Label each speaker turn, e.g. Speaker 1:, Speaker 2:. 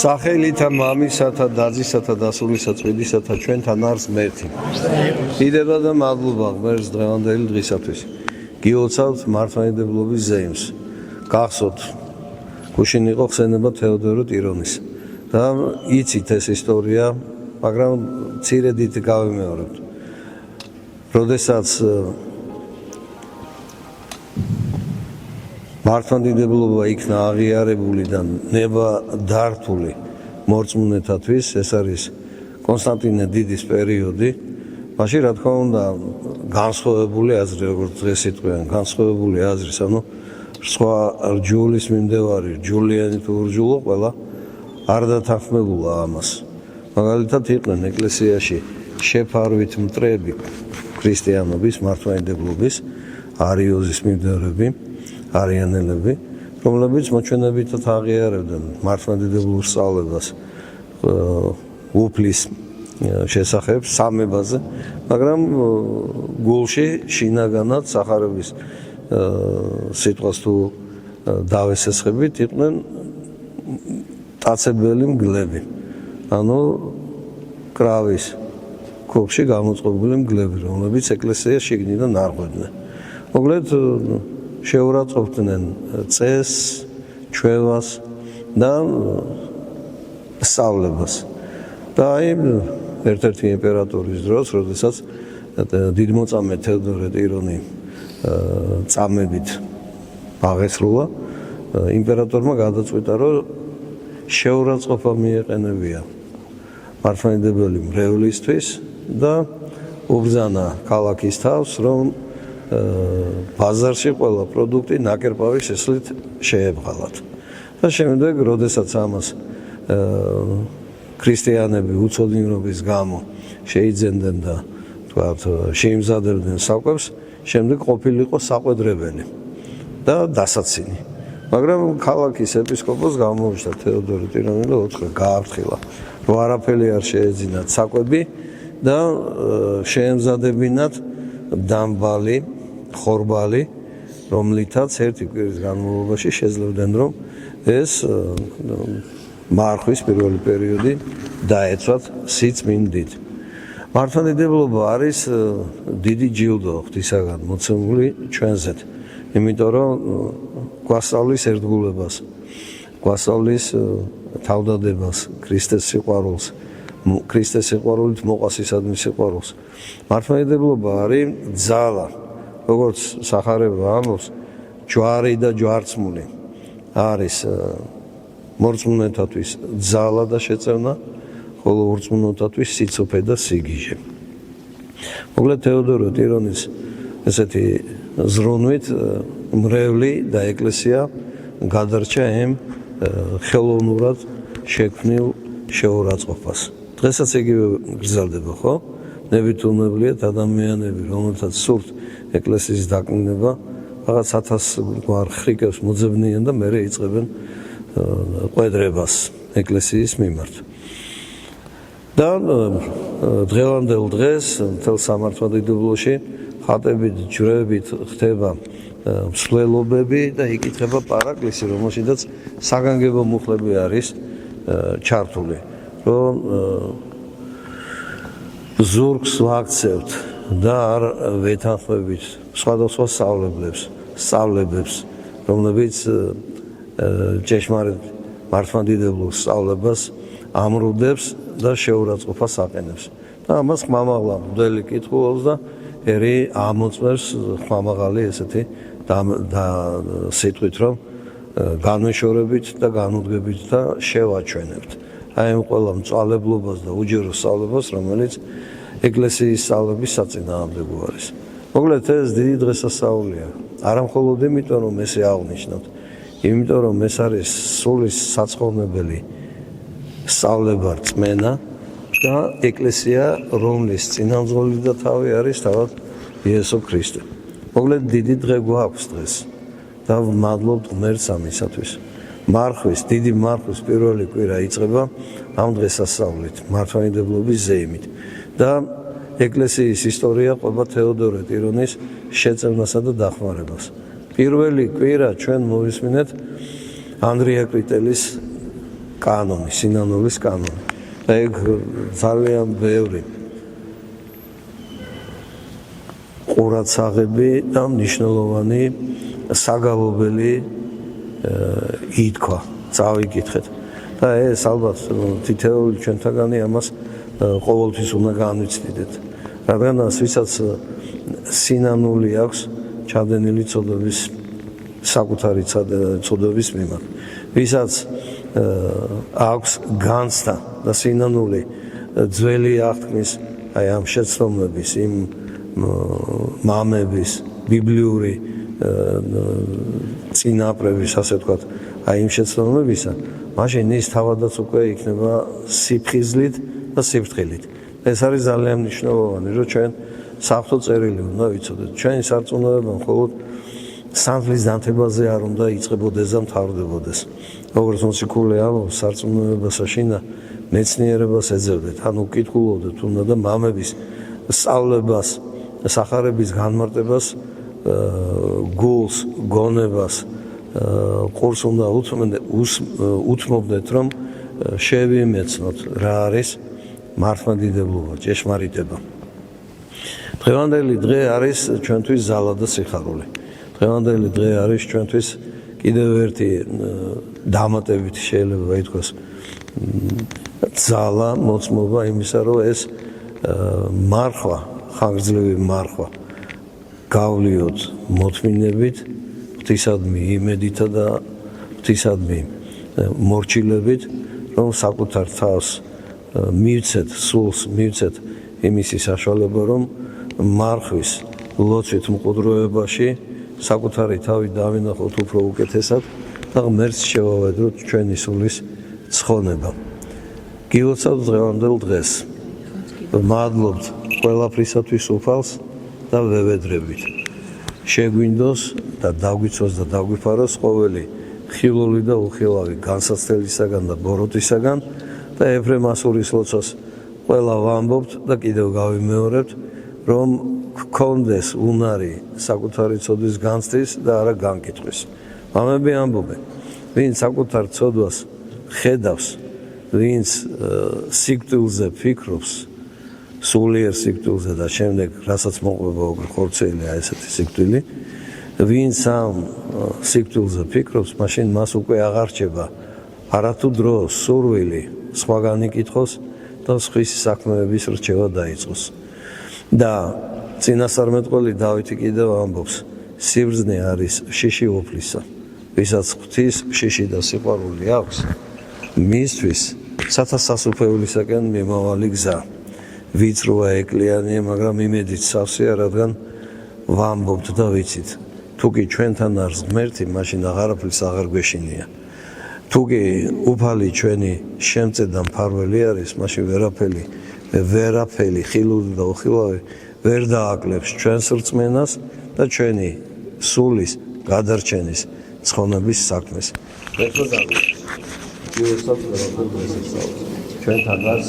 Speaker 1: სახელითა მამისათა დაზისათა დასულისა წვიდისათა ჩვენთან არის მერთი. დიდება და მადლობა ღმერთს დღევანდელი დღისათვის. გიოცავთ მართლმადიდებლობის ზეიმს. გახსოვთ გუშინ იყო ხსენება თეოდორო ტირონის და იცით ეს ისტორია, მაგრამ მცირედით გავიმეორებთ. როდესაც მართლმადიდებლობა იქნა აღიარებული და ნება დართული მორწმუნეთათვის, ეს არის კონსტანტინე დიდის პერიოდი, მაშინ რა თქმა უნდა განსხვავებული აზრი, როგორც დღეს იტყვიან, განსხვავებული აზრის, ანუ სხვა რჯულის მიმდევარი, რჯულიანი თუ რჯულო, ყველა არ დათანხმებულა ამას. მაგალითად იყვნენ ეკლესიაში შეფარვით მტრები ქრისტიანობის, მართლმადიდებლობის, არიოზის მიმდევრები, არიანელები, რომლებიც მოჩვენებითად აღიარებდნენ მართლმადიდებლურ სწავლებას უფლის შესახებ სამებაზე, მაგრამ გულში შინაგანად სახარების სიტყვას თუ დავესესხებით, იყვნენ ტაცებელი მგლები, ანუ კრავის ქოხში გამოწყობილი მგლები, რომლებიც ეკლესიას შიგნიდან არღვევდნენ. მოკლედ შეურაცხყოფდნენ წესს, ჩვევას და სწავლებას. და აი ერთ-ერთი იმპერატორის დროს, როდესაც დიდმოწამე თეოდორე ტირონი წამებით აღესრულა, იმპერატორმა გადაწყვიტა, რომ შეურაცხყოფა მიეყენებია მართლმადიდებელი მრევლისთვის და უბრძანა ქალაქის თავს, რომ ბაზარში ყველა პროდუქტი ნაკერპავის შესლით შეებღალათ. და შემდეგ, როდესაც ამას ქრისტიანები უცოდინრობის გამო შეიძენდნენ და თქვათ შეიმზადებდნენ საკვებს, შემდეგ ყოფილიყო საყვედრებელი და დასაცინი. მაგრამ ქალაქის ეპისკოპოსს გამოუჩნდა თეოდორე ტირონი და უთხრა გააფრთხილა, რომ არაფერი არ შეეძინათ საკვები და შეემზადებინათ დამბალი, ხორბალი, რომლითაც ერთი კვირის განმავლობაში შეძლებდნენ, რომ ეს მარხვის პირველი პერიოდი დაეცვათ სიწმინდით. მართლმადიდებლობა არის დიდი ჯილდო ღვთისაგან მოცემული ჩვენზეთ, იმიტომ რომ გვასწავლის ერთგულებას, გვასწავლის თავდადებას, ქრისტეს სიყვარულს, ქრისტეს სიყვარულით მოყვასისადმი სიყვარულს. მართლმადიდებლობა არის ძალა, როგორც სახარება ამბობს, ჯვარი და ჯვარცმული არის მორწმუნეთათვის ძალა და შეწევნა, ხოლო ურწმუნოთათვის სიცოცხლე და სიგიჟე. მოკლედ თეოდორო ტირონის ესეთი ზრუნვით მრევლი და ეკლესია გადარჩა იმ ხელოვნურად შექმნილ შეურაცხყოფას. დღესაც იგივე გრძელდება, ხო? ნებითუნებლიათ ადამიანები, რომელთაც სურთ ეკლესიის დაკნინება, რაღაც 1000 გვარ ხრიკებს მოძებნიან და მერე იწყებენ ყვედრებას ეკლესიის მიმართ. და დღევანდელ დღეს მთელ სამართლმადიდებლოში ხატებით, ჯვრებით ხდება მსვლელობები და იკითხება პარაკლისი, რომელშიც საგანგებო მუხლები არის ჩართული, რომ ზურგს ვაქცევთ და არ ვეთანხმებით სხვადასხვა სწავლებებს, რომლებიც ჭეშმარიტ მართლმადიდებლურ სწავლებას ამრუდებს და შეურაცხყოფას აყენებს. და ამას ხმამაღლა მღვდელი კითხულობს და ერი ამოწმებს ხმამაღალი ესეთი და სიტყვით, რომ განვეშორებით და განუდგებით და შევაჩვენებთ. აი ამ ყველა მწვალებლობას და უჯერო სწავლებას, რომელიც ეკლესიის სწავლების საწინააღმდეგო არის. მოკლედ ეს დიდი დღესასწაულია. არა მხოლოდ იმიტომ, რომ ესე აღნიშნოთ, იმიტომ რომ ეს არის სულის საცხოვნებელი სწავლება რწმენა და ეკლესია, რომლის წინამძღოლი და თავი არის თავად იესო ქრისტე. მოკლედ დიდი დღე გვაქვს დღეს და ვმადლობთ ღმერთს ამისათვის. მარხვის, დიდი მარხვის პირველი კვირა იწყება ამ დღესასწაულით, მართლმადიდებლობის ზეიმით და ეკლესიის ისტორია ყვება თეოდორე ტირონის შეწევნასა და დახმარებას. პირველი კვირა ჩვენ მოვისმინეთ ანდრია კრიტელის კანონი, სინანულის კანონი. და ეგ ძალიან ბევრი ყურადსაღები და მნიშვნელოვანი საგალობელი ითქვა, წავიკითხეთ. და ეს ალბათ თითოეული ჩვენთაგანი ამას ყოველთვის უნდა განვიცდიდეთ. რადგან ვისაც სინანული აქვს ჩადენილი წოდების საკუთარი წოდების მიმართ, ვისაც აქვს განცდა და სინანული ძველი აღთქმის აი ამ შეცდომების, იმ მამების, ბიბლიური წინაპრების, ასე ვთქვათ, აი იმ შეცდომებისა, მაშინ ის თავადაც უკვე იქნება სიფხიზლით და სიფრთხილით. ეს არის ძალიან მნიშვნელოვანი, რომ ჩვენ საღვთო წერილი უნდა ვიცოდეთ. ჩვენი სარწმუნოება მხოლოდ სანთლის დანთებაზე არ უნდა იწყებოდეს და მთავრდებოდეს. როგორც მოციქული ამბობს, სარწმუნოებას შინა მეცნიერებას ეძებდეთ, ანუ კითხულობდეთ უნდა და მამების სწავლებას, სახარების განმარტებას, გულს, გონებას, ყურს უნდა უთმობდეთ, რომ შევიმეცნოთ რა არის მართლმადიდებლობა, ჭეშმარიტება. დღევანდელი დღე არის ჩვენთვის ზალა და სიხარული. დღევანდელი დღე არის ჩვენთვის კიდევ ერთი დამატებით შეიძლება ითქვას ძალა, მოწმობა იმისა, რომ ეს მარხვა, ხანგრძლივი მარხვა გავლიოთ მოთმინებით, ღვთისადმი იმედითა და ღვთისადმი მორჩილებით, რომ საკუთარ თავს მივცეთ, სულს მივცეთ იმისი საშუალება, რომ მარხვის ლოცვით მყუდროებაში საკუთარი თავი დავინახოთ უფრო უკეთესად და ღმერთს შევავედროთ ჩვენი სულის ცხონება. გილოცავთ დღევანდელ დღეს. ვმადლობთ ყველაფრისათვის უფალს და ვევედრებით. შეგვინდოს და დაგვიცოს და დაგვიფაროს ყოველი ხილული და უხილავი განსაცდელისაგან და ბოროტისაგან და ეფრემ ასურის ლოცვას ყველა ვამბობთ და კიდევ გავიმეორებთ, რომ გქონდეს უნარი საკუთარი ცოდვის განცდის და არა განკითხვის. მამები ამბობენ, ვინც საკუთარ ცოდვას ხედავს, ვინც სიკვდილზე ფიქრობს, სულიერ სიკვდილზე და შემდეგ რასაც მოყვება ხორცელია ესეთი სიკვდილი, ვინც ამ სიკვდილზე ფიქრობს, მაშინ მას უკვე აღარ რჩება არათუ დრო, სურვილი სხვაგან იკითხოს და სხვის საქმეების რჩევა დაიწყოს. და წინასწარმეტყველი დავითი კიდევ ამბობს, სიბრძნე არის შიში უფლისა, ვისაც ღვთის შიში და სიყვარული აქვს, მისთვის სათასასუფევლისაკენ მიმავალი გზა. ვიწროა ეკლიანია, მაგრამ იმედით სავსეა, რადგან ვამბობთ და ვიცით, თუ კი ჩვენთან არის ღმერთი, მაშინ აღარაფრის აღარ გვეშინია. თუ კი უფალი ჩვენი შემწე და მფარველი არის, მაშინ ვერაფერი ხილული და უხილავი ვერ დააკლებს ჩვენს რწმენას და ჩვენი სულის გადარჩენის ცხონების საქმეს. ჩვენთან არის